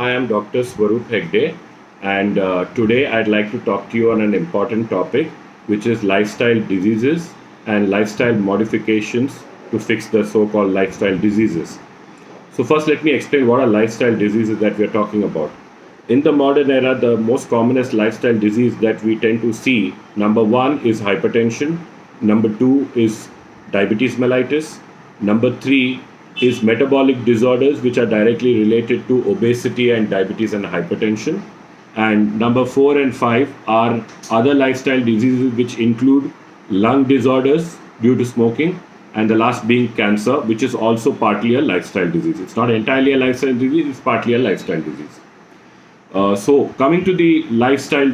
I am Dr. Swaroop Hegde, and today I'd like to talk to you on an important topic, which is lifestyle diseases and lifestyle modifications to fix the so-called lifestyle diseases. So first, let me explain what are lifestyle diseases that we are talking about. In the modern era, the most commonest lifestyle disease that we tend to see, number one is hypertension, number two is diabetes mellitus, number three is metabolic disorders which are directly related to obesity and diabetes and hypertension. And number four and five are other lifestyle diseases which include lung disorders due to smoking, and the last being cancer, which is also partly a lifestyle disease. It's not entirely a lifestyle disease, it's partly a lifestyle disease. So coming to the lifestyle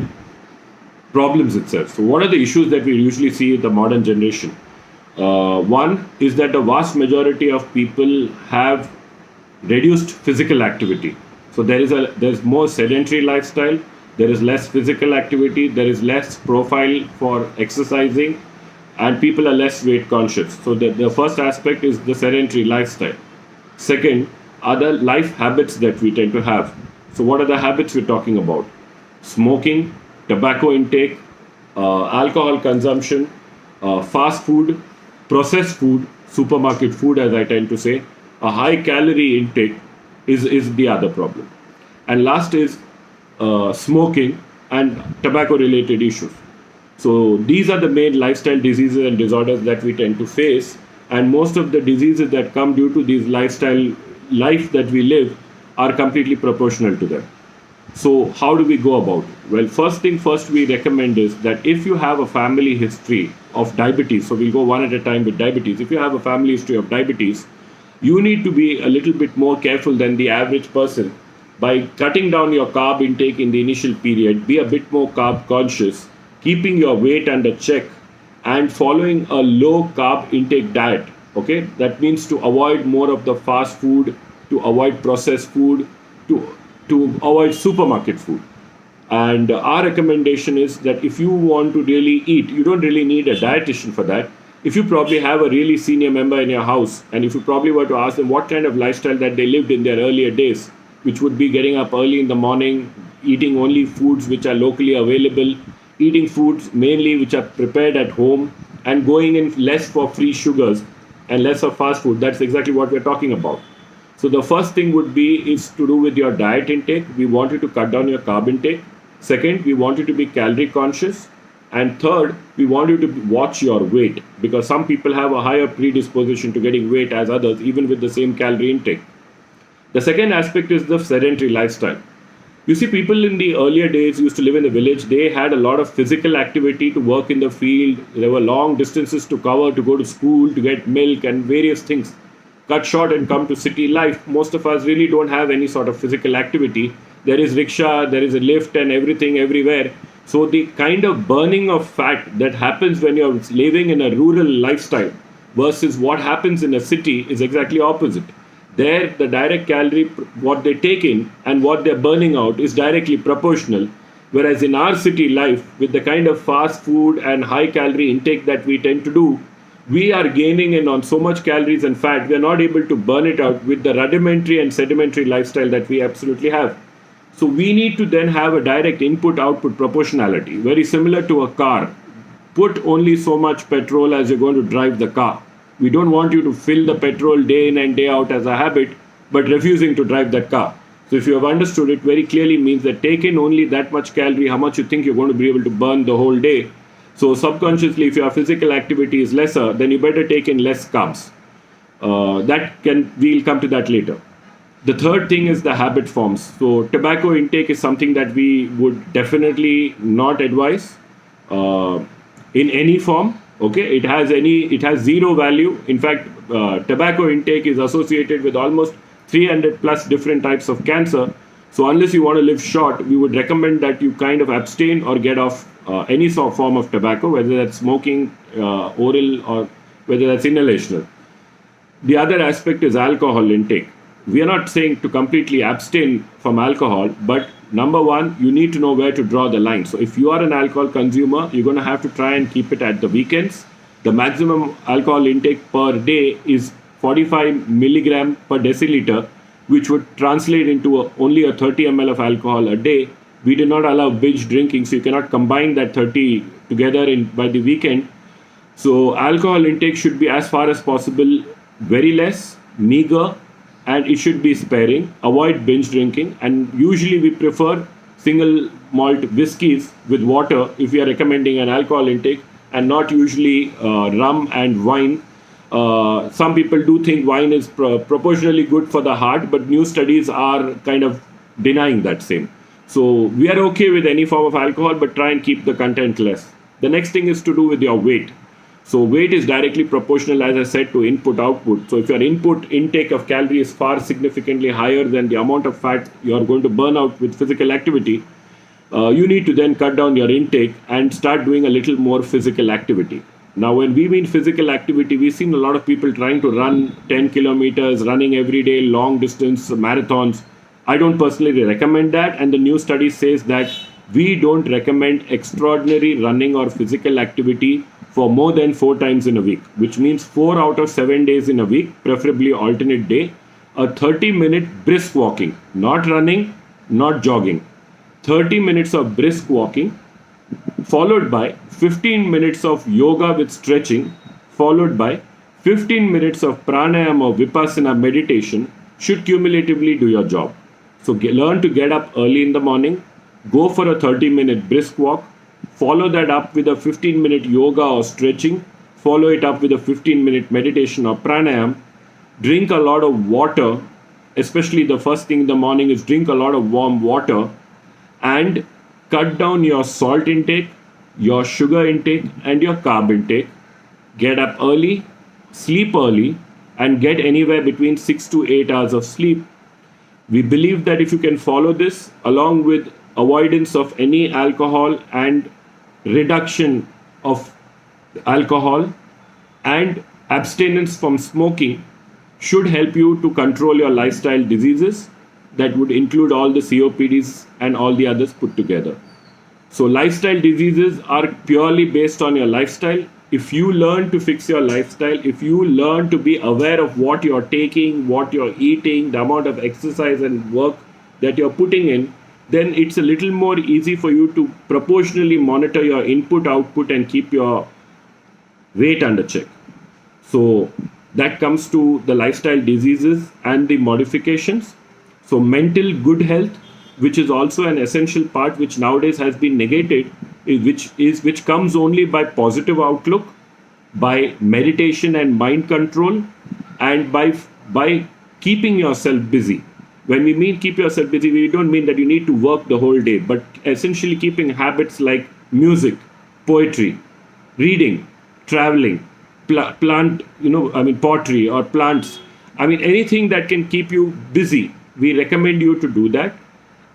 problems itself. So what are the issues that we usually see in the modern generation? One is that the vast majority of people have reduced physical activity. So there's more sedentary lifestyle, there is less physical activity, there is less profile for exercising, and people are less weight conscious. So the first aspect is the sedentary lifestyle. Second, other life habits that we tend to have. So what are the habits we're talking about? Smoking, tobacco intake, alcohol consumption, fast food, processed food, supermarket food, as I tend to say, a high calorie intake is the other problem. And last is smoking and tobacco related issues. So these are the main lifestyle diseases and disorders that we tend to face, and most of the diseases that come due to these lifestyle life that we live are completely proportional to them. So how do we go about it? Well, first thing first we recommend is that if you have a family history of diabetes, so we'll go one at a time with diabetes. If you have a family history of diabetes, you need to be a little bit more careful than the average person by cutting down your carb intake in the initial period, be a bit more carb conscious, keeping your weight under check, and following a low carb intake diet. Okay, that means to avoid more of the fast food, to avoid processed food, to avoid supermarket food. And our recommendation is that if you want to really eat, you don't really need a dietitian for that. If you probably have a really senior member in your house, and if you probably were to ask them what kind of lifestyle that they lived in their earlier days, which would be getting up early in the morning, eating only foods which are locally available, eating foods mainly which are prepared at home, and going in less for free sugars and less of fast food, that's exactly what we're talking about. So the first thing would be is to do with your diet intake. We want you to cut down your carb intake. Second, we want you to be calorie conscious. And third, we want you to watch your weight, because some people have a higher predisposition to getting weight as others, even with the same calorie intake. The second aspect is the sedentary lifestyle. You see, people in the earlier days used to live in the village. They had a lot of physical activity to work in the field. There were long distances to cover, to go to school, to get milk and various things. Cut short and come to city life. Most of us really don't have any sort of physical activity. There is rickshaw, there is a lift and everything everywhere. So the kind of burning of fat that happens when you're living in a rural lifestyle versus what happens in a city is exactly opposite. There, the direct calorie, what they take in and what they're burning out is directly proportional. Whereas in our city life, with the kind of fast food and high calorie intake that we tend to do, we are gaining in on so much calories and fat, we are not able to burn it out with the rudimentary and sedimentary lifestyle that we absolutely have. So we need to then have a direct input-output proportionality, very similar to a car. Put only so much petrol as you're going to drive the car. We don't want you to fill the petrol day in and day out as a habit, but refusing to drive that car. So if you have understood it, very clearly means that take in only that much calorie, how much you think you're going to be able to burn the whole day. So subconsciously, if your physical activity is lesser, then you better take in less carbs. We'll come to that later. The third thing is the habit forms. So tobacco intake is something that we would definitely not advise in any form. Okay, it has zero value. In fact, tobacco intake is associated with almost 300 plus different types of cancer. So unless you want to live short, we would recommend that you kind of abstain or get off any sort of form of tobacco, whether that's smoking, oral, or whether that's inhalational. The other aspect is alcohol intake. We are not saying to completely abstain from alcohol, but number one, you need to know where to draw the line. So if you are an alcohol consumer, you're going to have to try and keep it at the weekends. The maximum alcohol intake per day is 45 milligram per deciliter, which would translate into only a 30 ml of alcohol a day. We do not allow binge drinking, so you cannot combine that 30 together by the weekend. So alcohol intake should be, as far as possible, very less, meager, and it should be sparing. Avoid binge drinking, and usually we prefer single malt whiskies with water if we are recommending an alcohol intake, and not usually rum and wine. Some people do think wine is proportionally good for the heart, but new studies are kind of denying that same. So we are okay with any form of alcohol, but try and keep the content less. The next thing is to do with your weight. So weight is directly proportional, as I said, to input output. So if your input intake of calories is far significantly higher than the amount of fat you are going to burn out with physical activity, you need to then cut down your intake and start doing a little more physical activity. Now, when we mean physical activity, we've seen a lot of people trying to run 10 kilometers, running every day, long distance marathons. I don't personally recommend that, and the new study says that we don't recommend extraordinary running or physical activity for more than 4 times in a week, which means 4 out of 7 days in a week, preferably alternate day, a 30-minute brisk walking, not running, not jogging. 30 minutes of brisk walking, followed by 15 minutes of yoga with stretching, followed by 15 minutes of pranayama or vipassana meditation should cumulatively do your job. So learn to get up early in the morning, go for a 30-minute brisk walk, follow that up with a 15-minute yoga or stretching, follow it up with a 15-minute meditation or pranayama, drink a lot of water, especially the first thing in the morning is drink a lot of warm water, and cut down your salt intake, your sugar intake, and your carb intake. Get up early, sleep early, and get anywhere between 6 to 8 hours of sleep. We believe that if you can follow this, along with avoidance of any alcohol and reduction of alcohol and abstinence from smoking, should help you to control your lifestyle diseases that would include all the COPDs and all the others put together. So lifestyle diseases are purely based on your lifestyle. If you learn to fix your lifestyle, if you learn to be aware of what you're taking, what you're eating, the amount of exercise and work that you're putting in, then it's a little more easy for you to proportionally monitor your input, output, and keep your weight under check. So that comes to the lifestyle diseases and the modifications. So mental good health, which is also an essential part, which nowadays has been negated, which comes only by positive outlook, by meditation and mind control, and by keeping yourself busy. When we mean keep yourself busy, we don't mean that you need to work the whole day, but essentially keeping habits like music, poetry, reading, traveling, pottery or plants. Anything that can keep you busy. We recommend you to do that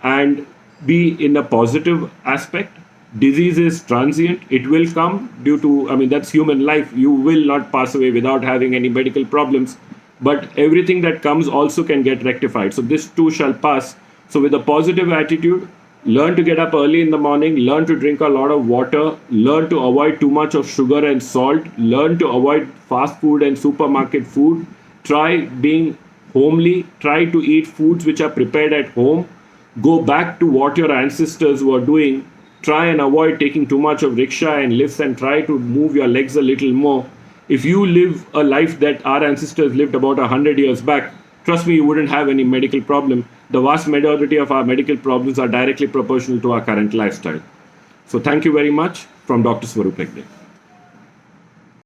and be in a positive aspect. Disease is transient. It will come due to, that's human life. You will not pass away without having any medical problems. But everything that comes also can get rectified. So this too shall pass. So with a positive attitude, learn to get up early in the morning, learn to drink a lot of water, learn to avoid too much of sugar and salt, learn to avoid fast food and supermarket food, try being homely, try to eat foods which are prepared at home, go back to what your ancestors were doing, try and avoid taking too much of rickshaw and lifts and try to move your legs a little more. If you live a life that our ancestors lived about 100 years back, trust me, you wouldn't have any medical problem. The vast majority of our medical problems are directly proportional to our current lifestyle. So thank you very much from Dr. Swaroop Hegde.